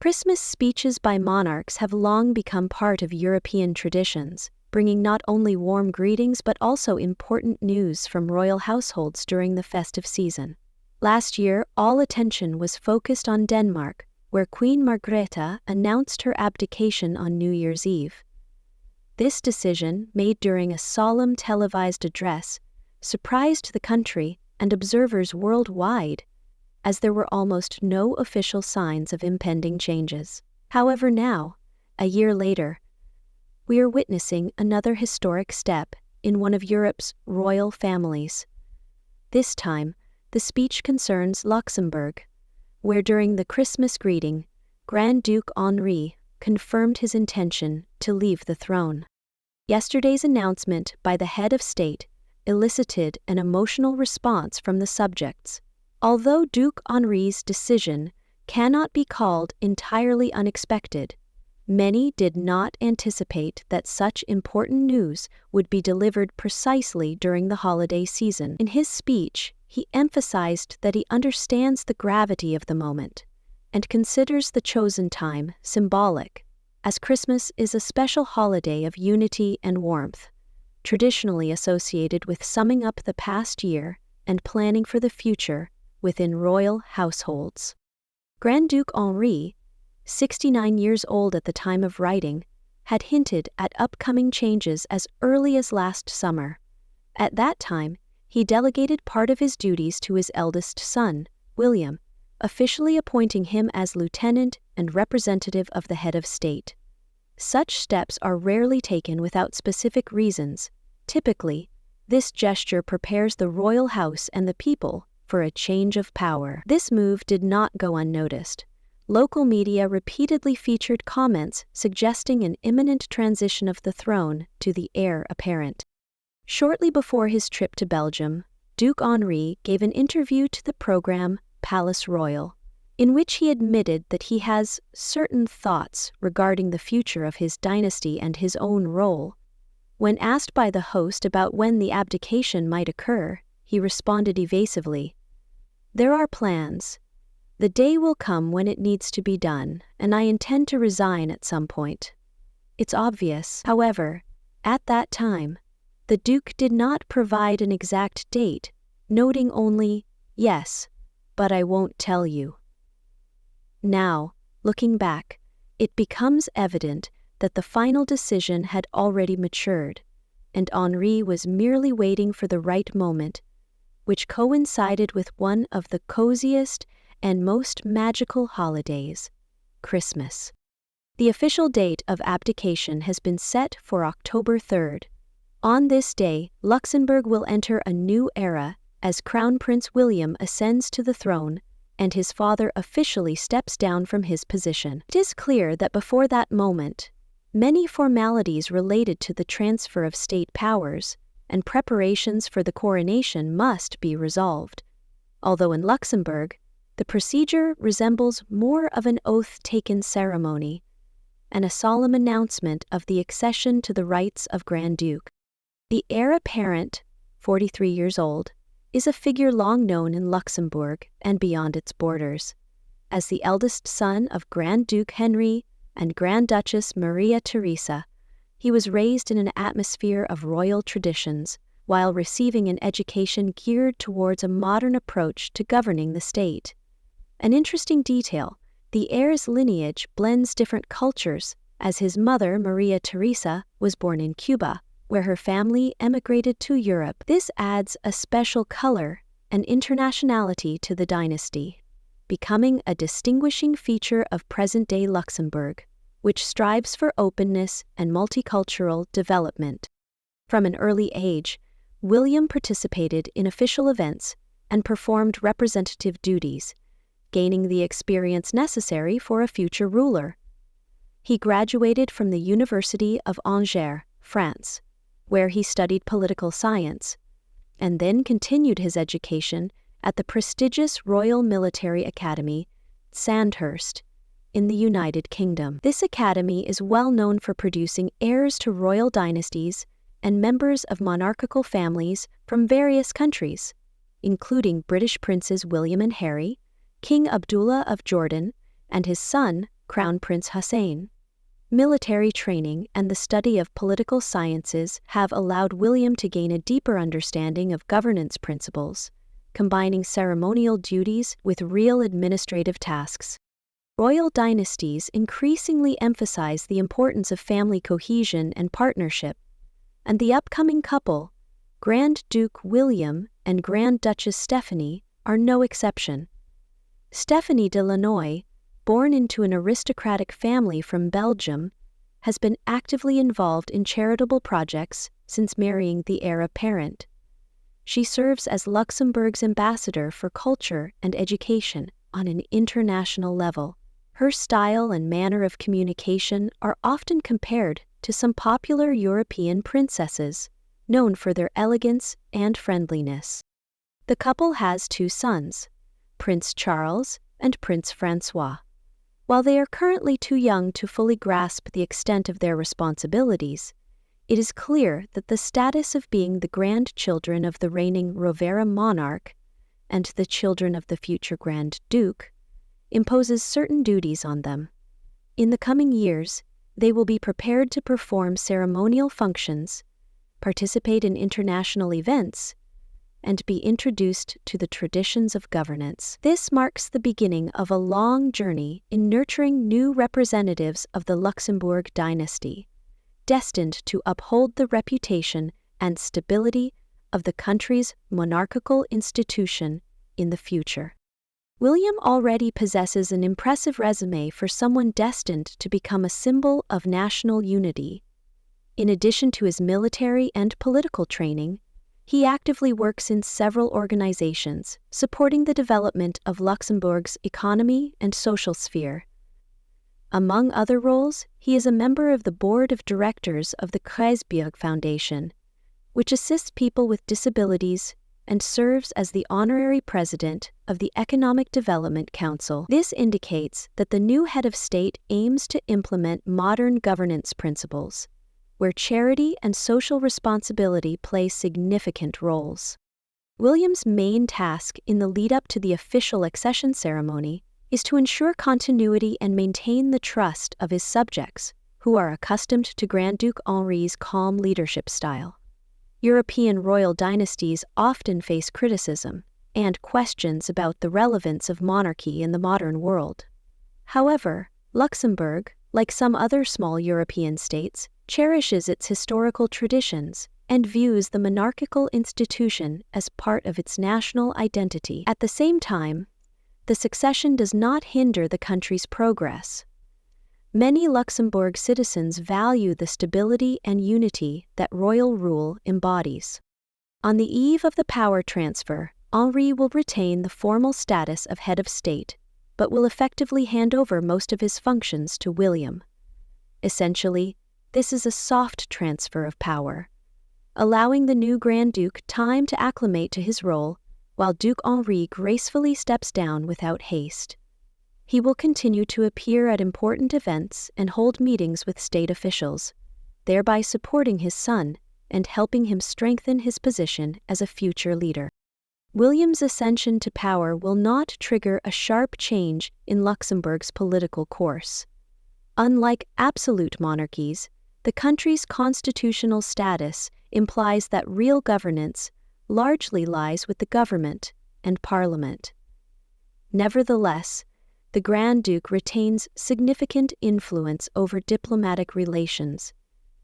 Christmas speeches by monarchs have long become part of European traditions, bringing not only warm greetings but also important news from royal households during the festive season. Last year, all attention was focused on Denmark, where Queen Margrethe announced her abdication on New Year's Eve. This decision, made during a solemn televised address, surprised the country and observers worldwide, as there were almost no official signs of impending changes. However, now, a year later, we are witnessing another historic step in one of Europe's royal families. This time, the speech concerns Luxembourg, where during the Christmas greeting, Grand Duke Henri confirmed his intention to leave the throne. Yesterday's announcement by the head of state elicited an emotional response from the subjects. Although Duke Henri's decision cannot be called entirely unexpected, many did not anticipate that such important news would be delivered precisely during the holiday season. In his speech, he emphasized that he understands the gravity of the moment and considers the chosen time symbolic, as Christmas is a special holiday of unity and warmth, traditionally associated with summing up the past year and planning for the future within royal households. Grand Duke Henri, 69 years old at the time of writing, had hinted at upcoming changes as early as last summer. At that time, he delegated part of his duties to his eldest son, William, officially appointing him as lieutenant and representative of the head of state. Such steps are rarely taken without specific reasons. Typically, this gesture prepares the royal house and the people for a change of power. This move did not go unnoticed. Local media repeatedly featured comments suggesting an imminent transition of the throne to the heir apparent. Shortly before his trip to Belgium, Duke Henri gave an interview to the program Palace Royal, in which he admitted that he has certain thoughts regarding the future of his dynasty and his own role. When asked by the host about when the abdication might occur, he responded evasively, "There are plans. The day will come when it needs to be done, and I intend to resign at some point." It's obvious, however, at that time, the Duke did not provide an exact date, noting only, "Yes, but I won't tell you." Now, looking back, it becomes evident that the final decision had already matured, and Henri was merely waiting for the right moment, which coincided with one of the coziest and most magical holidays, Christmas. The official date of abdication has been set for October 3rd. On this day, Luxembourg will enter a new era as Crown Prince William ascends to the throne and his father officially steps down from his position. It is clear that before that moment, many formalities related to the transfer of state powers and preparations for the coronation must be resolved. Although in Luxembourg, the procedure resembles more of an oath-taken ceremony and a solemn announcement of the accession to the rights of Grand Duke. The heir apparent, 43 years old, is a figure long known in Luxembourg and beyond its borders. As the eldest son of Grand Duke Henri and Grand Duchess Maria Theresa, he was raised in an atmosphere of royal traditions while receiving an education geared towards a modern approach to governing the state. An interesting detail, the heir's lineage blends different cultures, as his mother, Maria Theresa, was born in Cuba, where her family emigrated to Europe. This adds a special color and internationality to the dynasty, becoming a distinguishing feature of present-day Luxembourg, which strives for openness and multicultural development. From an early age, William participated in official events and performed representative duties, gaining the experience necessary for a future ruler. He graduated from the University of Angers, France, where he studied political science, and then continued his education at the prestigious Royal Military Academy, Sandhurst, in the United Kingdom. This academy is well known for producing heirs to royal dynasties and members of monarchical families from various countries, including British princes William and Harry, King Abdullah of Jordan, and his son, Crown Prince Hussein. Military training and the study of political sciences have allowed William to gain a deeper understanding of governance principles, combining ceremonial duties with real administrative tasks. Royal dynasties increasingly emphasize the importance of family cohesion and partnership, and the upcoming couple, Grand Duke William and Grand Duchess Stephanie, are no exception. Stephanie de Lannoy, born into an aristocratic family from Belgium, has been actively involved in charitable projects since marrying the heir apparent. She serves as Luxembourg's ambassador for culture and education on an international level. Her style and manner of communication are often compared to some popular European princesses, known for their elegance and friendliness. The couple has 2 sons, Prince Charles and Prince François. While they are currently too young to fully grasp the extent of their responsibilities, it is clear that the status of being the grandchildren of the reigning Rovera monarch and the children of the future Grand Duke imposes certain duties on them. In the coming years, they will be prepared to perform ceremonial functions, participate in international events, and be introduced to the traditions of governance. This marks the beginning of a long journey in nurturing new representatives of the Luxembourg dynasty, destined to uphold the reputation and stability of the country's monarchical institution in the future. William already possesses an impressive resume for someone destined to become a symbol of national unity. In addition to his military and political training, he actively works in several organizations, supporting the development of Luxembourg's economy and social sphere. Among other roles, he is a member of the board of directors of the Kruisberg Foundation, which assists people with disabilities, and serves as the honorary president of the Economic Development Council. This indicates that the new head of state aims to implement modern governance principles, where charity and social responsibility play significant roles. William's main task in the lead-up to the official accession ceremony is to ensure continuity and maintain the trust of his subjects, who are accustomed to Grand Duke Henri's calm leadership style. European royal dynasties often face criticism and questions about the relevance of monarchy in the modern world. However, Luxembourg, like some other small European states, cherishes its historical traditions and views the monarchical institution as part of its national identity. At the same time, the succession does not hinder the country's progress. Many Luxembourg citizens value the stability and unity that royal rule embodies. On the eve of the power transfer, Henri will retain the formal status of head of state, but will effectively hand over most of his functions to William. Essentially, this is a soft transfer of power, allowing the new Grand Duke time to acclimate to his role, while Duke Henri gracefully steps down without haste. He will continue to appear at important events and hold meetings with state officials, thereby supporting his son and helping him strengthen his position as a future leader. William's ascension to power will not trigger a sharp change in Luxembourg's political course. Unlike absolute monarchies, the country's constitutional status implies that real governance largely lies with the government and parliament. Nevertheless, the Grand Duke retains significant influence over diplomatic relations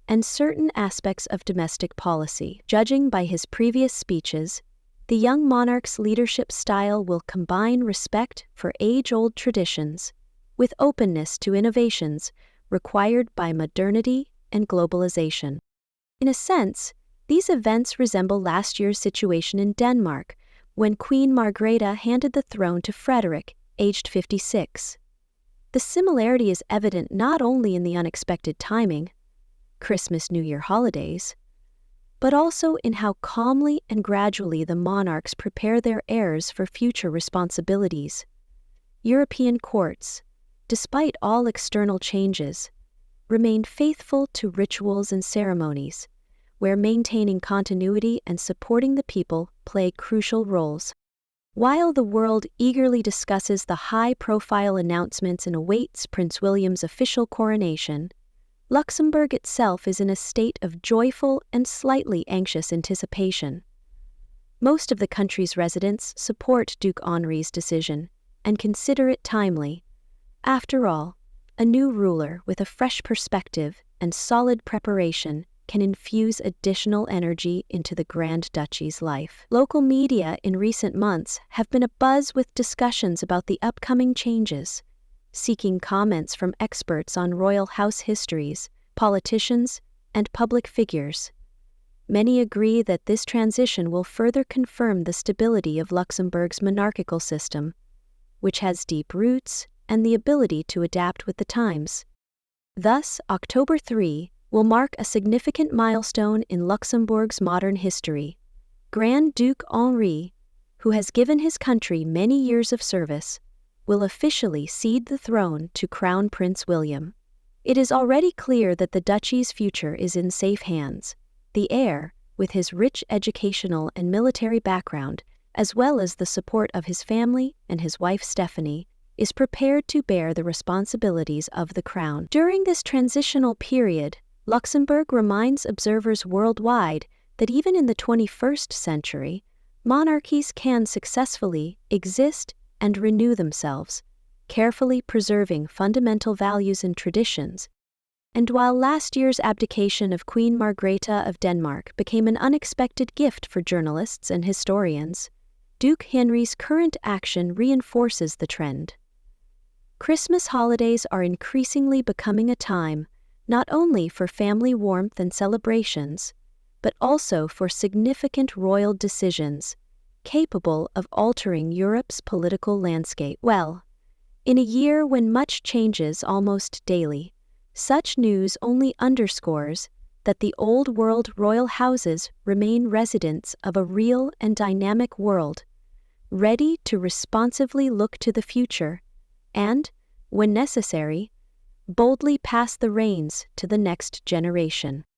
and certain aspects of domestic policy. Judging by his previous speeches, the young monarch's leadership style will combine respect for age-old traditions with openness to innovations required by modernity and globalization. In a sense, these events resemble last year's situation in Denmark, when Queen Margrethe handed the throne to Frederick, aged 56. The similarity is evident not only in the unexpected timing, Christmas-New Year holidays, but also in how calmly and gradually the monarchs prepare their heirs for future responsibilities. European courts, despite all external changes, remain faithful to rituals and ceremonies, where maintaining continuity and supporting the people play crucial roles. While the world eagerly discusses the high-profile announcements and awaits Prince William's official coronation, Luxembourg itself is in a state of joyful and slightly anxious anticipation. Most of the country's residents support Duke Henri's decision and consider it timely. After all, a new ruler with a fresh perspective and solid preparation can infuse additional energy into the Grand Duchy's life. Local media in recent months have been abuzz with discussions about the upcoming changes, seeking comments from experts on royal house histories, politicians, and public figures. Many agree that this transition will further confirm the stability of Luxembourg's monarchical system, which has deep roots and the ability to adapt with the times. Thus, October 3 will mark a significant milestone in Luxembourg's modern history. Grand Duke Henri, who has given his country many years of service, will officially cede the throne to Crown Prince William. It is already clear that the duchy's future is in safe hands. The heir, with his rich educational and military background, as well as the support of his family and his wife Stephanie, is prepared to bear the responsibilities of the crown. During this transitional period, Luxembourg reminds observers worldwide that even in the 21st century, monarchies can successfully exist and renew themselves, carefully preserving fundamental values and traditions. And while last year's abdication of Queen Margrethe of Denmark became an unexpected gift for journalists and historians, Duke Henri's current action reinforces the trend. Christmas holidays are increasingly becoming a time not only for family warmth and celebrations, but also for significant royal decisions capable of altering Europe's political landscape. Well, in a year when much changes almost daily, such news only underscores that the old world royal houses remain residents of a real and dynamic world, ready to responsively look to the future and, when necessary, boldly pass the reins to the next generation.